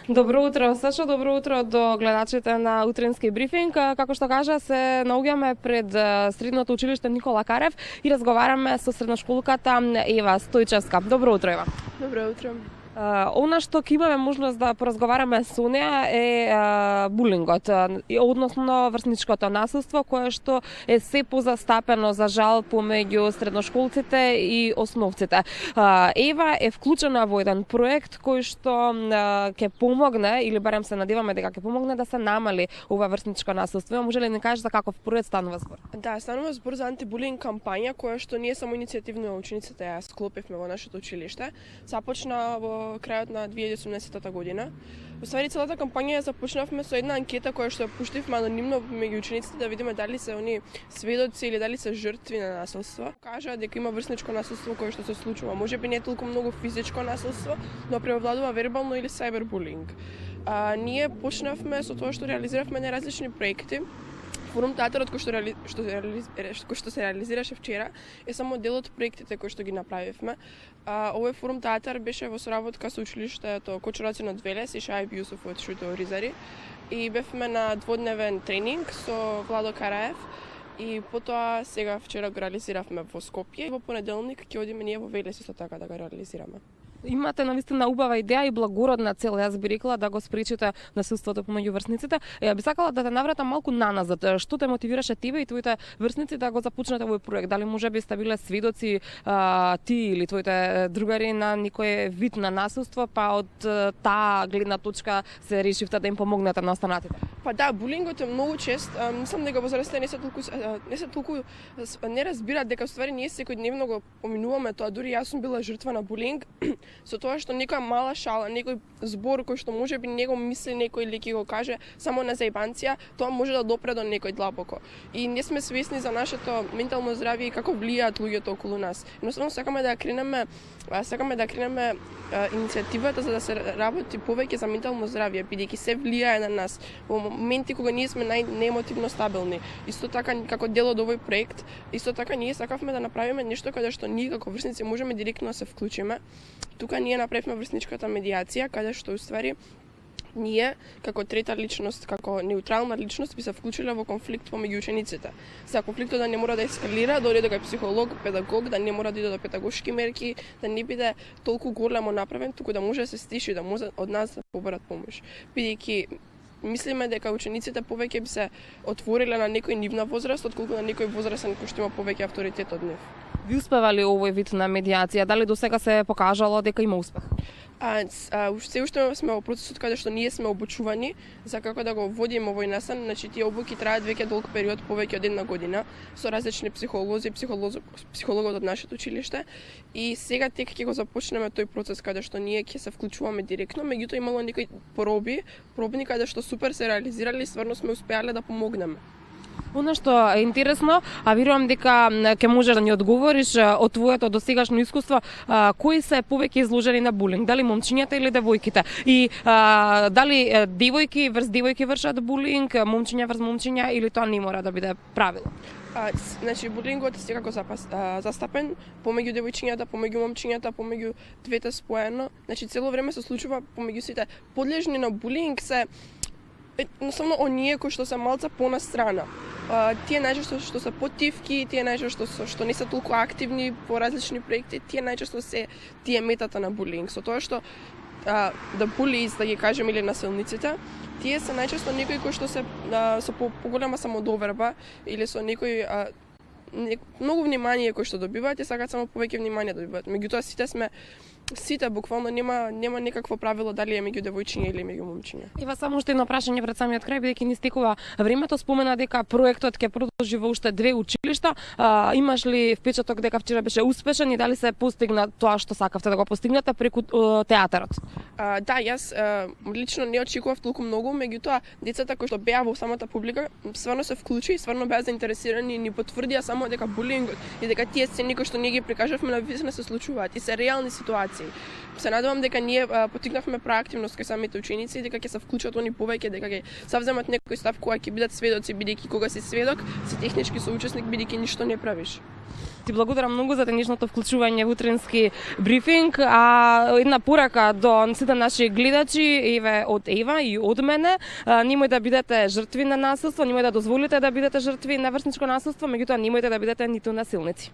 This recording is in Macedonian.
Добро утро, Сашо, добро утро до гледачите на утрински брифинг. Како што кажа, се наоѓаме пред средното училиште Никола Карев и разговараме со средношколката Ева Стојчевска. Добро утро, Ева. Добро утро. Она што ќе имаме можност да поразговараме со неа е булингот, односно врсничкото насилство, кое што е се позастапено за жал помеѓу средношколците и основците. Ева е вклучена во еден проект кој што ќе помогне, или барем се надеваме дека ќе помогне да се намали ова врсничко насилство. Може ли да ни кажеш за каков проект станува збор? Да, станува збор за антибулинг кампања која што ние само иницијативно учениците ја склопивме во нашето училиште. Започна во крајот на 2018 година. Уствари целата кампања ја започнавме со една анкета која што ја пуштивме анонимно меѓу учениците да видиме дали се они сведоци или дали се жртви на насилство. Кажа дека има врсничко насилство кое што се случува. Можеби не толку многу физичко насилство, но превладува вербално или сайбербулинг. Ние почнавме со тоа што реализиравме неразлични проекти. Форум театарот кој што се реализираше вчера е само дел од проектите кои што ги направивме. Овој форум театар беше во соработка со училиштето Кочураци на Велес и Шаиб Јусуф од Шуто Оризари и бевме на дводневен тренинг со Владо Караев и потоа сега вчера го реализиравме во Скопје и во понеделник ќе одиме ние во Велес исто така да го реализираме. Имате навистина убава идеја и благородна цел, јас би рекла, да го спречите насилството помеѓу врсниците. Ја би сакала да те навратам малку наназад. Што те мотивираше тебе и твоите врсници да го започнете овој проект? Дали можеби сте биле сведоци ти или твоите другари на некој вид на насилство, па од таа гледна точка се решивте да им помогнете на останатите? Па да, булингот е многу чест. Мислам дека возрастите не се толку не разбираат дека ствари ние секојдневно го поминуваме тоа. Дури јас сум била жртва на булинг. Со тоа што некоја мала шала, некој збор кој што можеби не го мисли некој или ќе го каже само на заебанција, тоа може да допре до некој длабоко. И не сме свесни за нашето ментално здравје и како влијаат луѓето околу нас. Едноставно сакаме да кренеме иницијативата за да се работи повеќе за ментално здравје, бидејќи се влијае на нас во моменти кога ние сме најнеемотивно стабилни. Исто така како дел од овој проект, исто така ние сакавме да направиме нешто каде што ние како врсници можеме директно да се вклучиме. Тука ние направивме врсничката медијација, каде што уствари ние, како трета личност, како неутрална личност, би се вклучиле во конфликт помеѓу учениците. Сега конфликтот да не мора да ескалира, да оди до психолог, педагог, да не мора да иде до педагошки мерки, да не биде толку големо направен, туку да може да се стиши, да може од нас да побарат помош. Бидејќи мислиме дека учениците повеќе би се отвориле на некој нивна возраст, отколку на некој возрастен кој што има повеќе авторитет од нив. Ви успевали овој вид на медијација? Дали до сега се покажало дека има успех? Се уште сме во процесот каде што ние сме обучувани за како да го водиме овој настан. Значи тие обуки траат веќе долг период, повеќе од една година, со различни психолози, психологот од нашето училиште. И сега тек ќе го започнеме тој процес каде што ние ќе се вклучуваме директно, меѓутоа имало некои пробни каде што супер се реализирали и стварно сме успеале да помогнеме. Она што е интересно, а верувам дека ќе можеш да ни одговориш од твоето досегашно искуство, кои се повеќе изложени на булинг, дали момчињата или девојките? И дали девојки врз девојки вршат булинг, момчиња врз момчиња или тоа не мора да биде правило? Значи булингот е секако застапен помеѓу девојчињата, помеѓу момчињата, помеѓу двете споено. Значи цело време се случува помеѓу сите. Подлежни на булинг се едноставно оние кои што се малце понастрана. Тие најчесто што се потивки, тие најчесто што не се толку активни по различни проекти, тие најчесто се тие метата на булинг. Со тоа што да булиз, да ги кажем, или насилниците, тие се најчесто некои кои што се со поголема самодоверба или со некој многу внимание кој што добиваат и сакаат само повеќе внимание добиваат. Меѓутоа сите буквално нема некакво правило дали е меѓу девојчиња или меѓу момчиња. Ива само уште едно прашање пред самиот крај, бидејќи ни стекува времето. Спомена дека проектот ќе продолжи во уште 2 училишта. Имаш ли впечаток дека вчера беше успешен и дали се постигна тоа што сакавте да го постигнете преку театарот? Да, јас лично не очекував толку многу, меѓутоа децата кои што беа во самата публика стварно се вклучи, стварно беа заинтересирани и ни потврдија само дека булингот и дека тие сцени кои што ние ги прикажавме на вистина се случуваат и се реални ситуации. ученици. Се надевам дека ние потикнавме проактивност кај самите ученици, дека ќе се вклучат они повеќе, дека ќе завземат некој став кога ќе бидат сведоци, бидејќи кога си сведок, си технички соучесник, бидејќи ништо не правиш. Ти благодарам многу за денешното вклучување во утрински брифинг, а една порака до сите наши гледачи еве од Ева и од мене, немој да бидете жртви на насилство, немој да дозволите да бидете жртви на врсничко насилство, меѓутоа немојте да бидете ниту насилници.